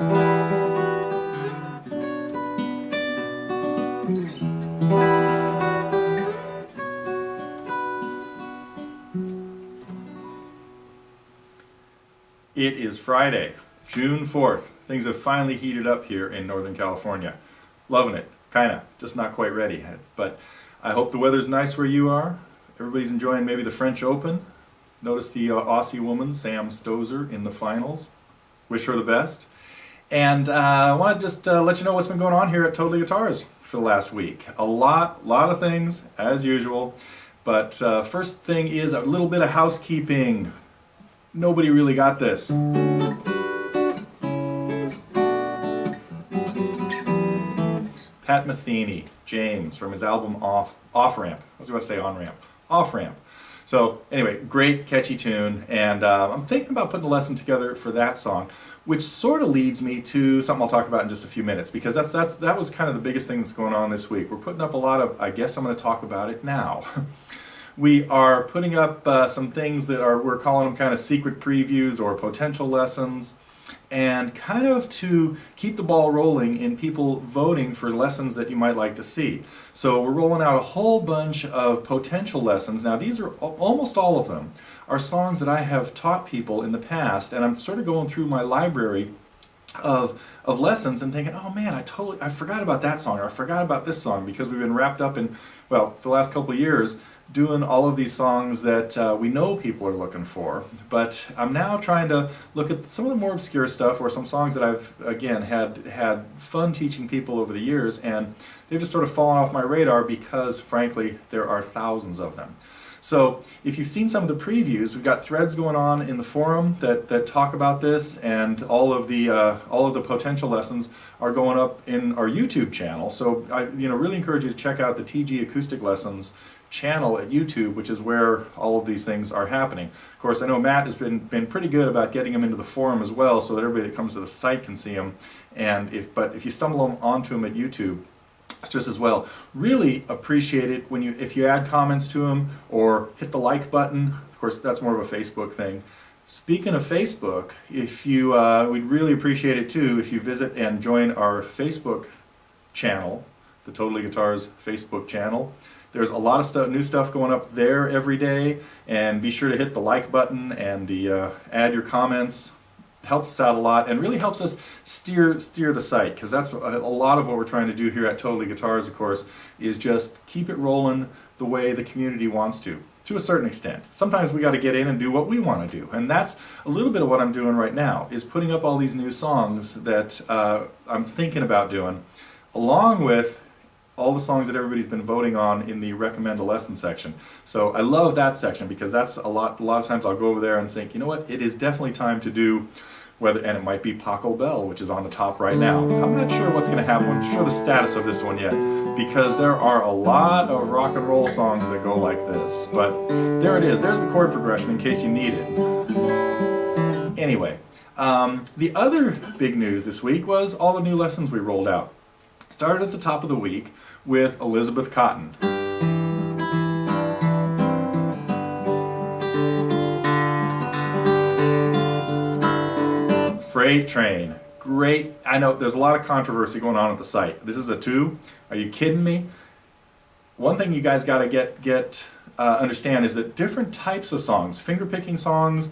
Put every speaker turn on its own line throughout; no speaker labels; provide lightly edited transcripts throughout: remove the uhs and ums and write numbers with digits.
It is Friday, June 4th. Things have finally heated up here in Northern California. Loving it, kinda, just not quite ready. But I hope the weather's nice where you are. Everybody's enjoying maybe the French Open. Notice the Aussie woman, Sam Stosur, in the finals. Wish her the best. And I want to just let you know what's been going on here at Totally Guitars for the last week. A lot of things, as usual. But first thing is a little bit of housekeeping. Nobody really got this. Pat Metheny, James, from his album Off Ramp. I was about to say On Ramp. Off Ramp. So anyway, great catchy tune, and I'm thinking about putting a lesson together for that song, which sort of leads me to something I'll talk about in just a few minutes, because that was kind of the biggest thing that's going on this week. We're putting up a lot of, I guess I'm going to talk about it now. We are putting up some things that we're calling them kind of secret previews or potential lessons, and kind of to keep the ball rolling in people voting for lessons that you might like to see. So we're rolling out a whole bunch of potential lessons. Now these are, almost all of them, are songs that I have taught people in the past, and I'm sort of going through my library of lessons and thinking, oh man, I forgot about that song, or I forgot about this song, because we've been wrapped up in, well, for the last couple of years, doing all of these songs that we know people are looking for. But I'm now trying to look at some of the more obscure stuff, or some songs that I've, again, had fun teaching people over the years, and they've just sort of fallen off my radar because, frankly, there are thousands of them. So if you've seen some of the previews, we've got threads going on in the forum that talk about this, and all of the potential lessons are going up in our YouTube channel. So I really encourage you to check out the TG Acoustic Lessons channel at YouTube, which is where all of these things are happening. Of course, I know Matt has been pretty good about getting them into the forum as well, so that everybody that comes to the site can see them. And if you stumble onto them at YouTube, it's just as well. Really appreciate it if you add comments to them or hit the like button. Of course, that's more of a Facebook thing. Speaking of Facebook, we'd really appreciate it too if you visit and join our Facebook channel, the Totally Guitars Facebook channel. There's a lot of new stuff going up there every day, and be sure to hit the like button and add your comments. It helps us out a lot, and really helps us steer the site, because that's a lot of what we're trying to do here at Totally Guitars, of course, is just keep it rolling the way the community wants to a certain extent. Sometimes we got to get in and do what we want to do, and that's a little bit of what I'm doing right now, is putting up all these new songs that I'm thinking about doing, along with all the songs that everybody's been voting on in the recommend a lesson section. So I love that section, because that's a lot of times I'll go over there and think, you know what, it is definitely time to do and it might be Paco Bell, which is on the top right now. I'm not sure what's going to happen. I'm not sure the status of this one yet, because there are a lot of rock and roll songs that go like this. But there it is. There's the chord progression in case you need it. Anyway, the other big news this week was all the new lessons we rolled out. Started at the top of the week with Elizabeth Cotten. Freight Train. Great. I know there's a lot of controversy going on at the site. This is a 2. Are you kidding me? One thing you guys got to understand is that different types of songs, finger-picking songs,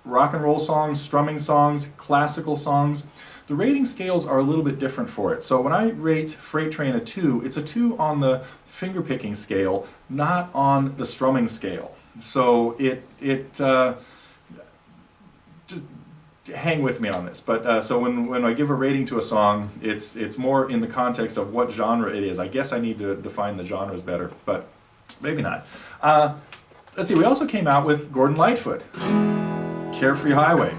rock and roll songs, strumming songs, classical songs, the rating scales are a little bit different for it. So when I rate Freight Train a 2, it's a 2 on the finger-picking scale, not on the strumming scale. So just hang with me on this. But so when I give a rating to a song, it's more in the context of what genre it is. I guess I need to define the genres better, but maybe not. Let's see, we also came out with Gordon Lightfoot, Carefree Highway.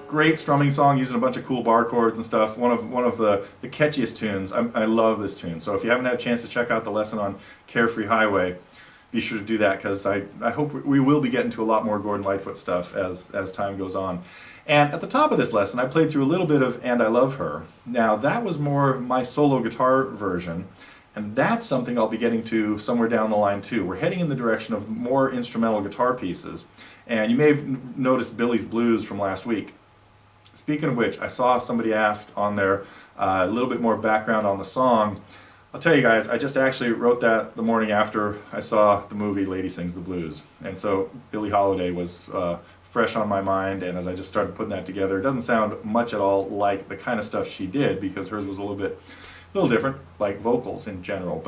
Great strumming song using a bunch of cool bar chords and stuff. One of the catchiest tunes. I love this tune. So if you haven't had a chance to check out the lesson on Carefree Highway, be sure to do that, because I hope we will be getting to a lot more Gordon Lightfoot stuff as time goes on. And at the top of this lesson, I played through a little bit of And I Love Her. Now that was more my solo guitar version, and that's something I'll be getting to somewhere down the line too. We're heading in the direction of more instrumental guitar pieces. And you may have noticed Billy's Blues from last week. speaking of which, I saw somebody asked on there a little bit more background on the song. I'll tell you guys, I just actually wrote that the morning after I saw the movie Lady Sings the Blues. And so Billie Holiday was fresh on my mind, and as I just started putting that together, it doesn't sound much at all like the kind of stuff she did, because hers was a little different, like vocals in general.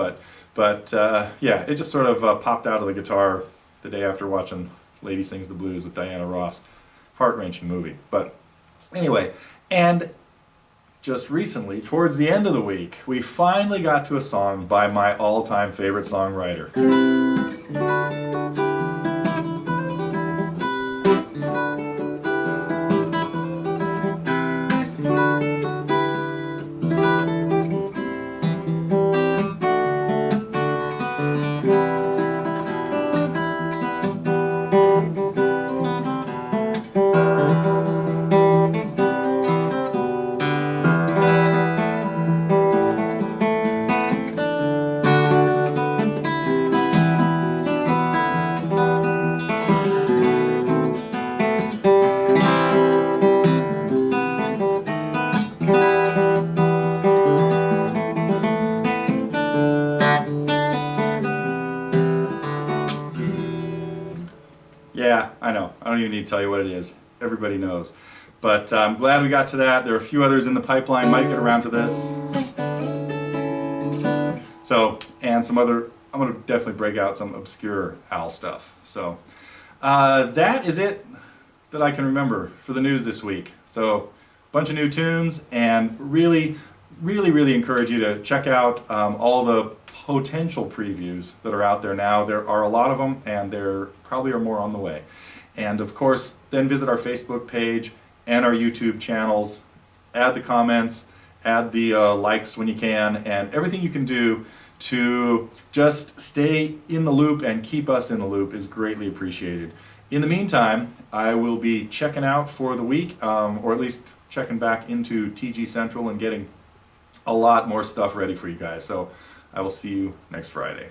But yeah, it just sort of popped out of the guitar the day after watching Lady Sings the Blues with Diana Ross. Heart-wrenching movie. But anyway, and just recently, towards the end of the week, we finally got to a song by my all-time favorite songwriter. Yeah, I know. I don't even need to tell you what it is. Everybody knows. But I'm glad we got to that. There are a few others in the pipeline. Might get around to this. So, and some other, I'm going to definitely break out some obscure Al stuff. So, that is it that I can remember for the news this week. So, bunch of new tunes, and really encourage you to check out all the potential previews that are out there now. There are a lot of them, and there probably are more on the way. And of course, then visit our Facebook page and our YouTube channels. Add the comments, add the likes when you can, and everything you can do to just stay in the loop and keep us in the loop is greatly appreciated. In the meantime, I will be checking out for the week, or at least checking back into TG Central and getting a lot more stuff ready for you guys. So I will see you next Friday.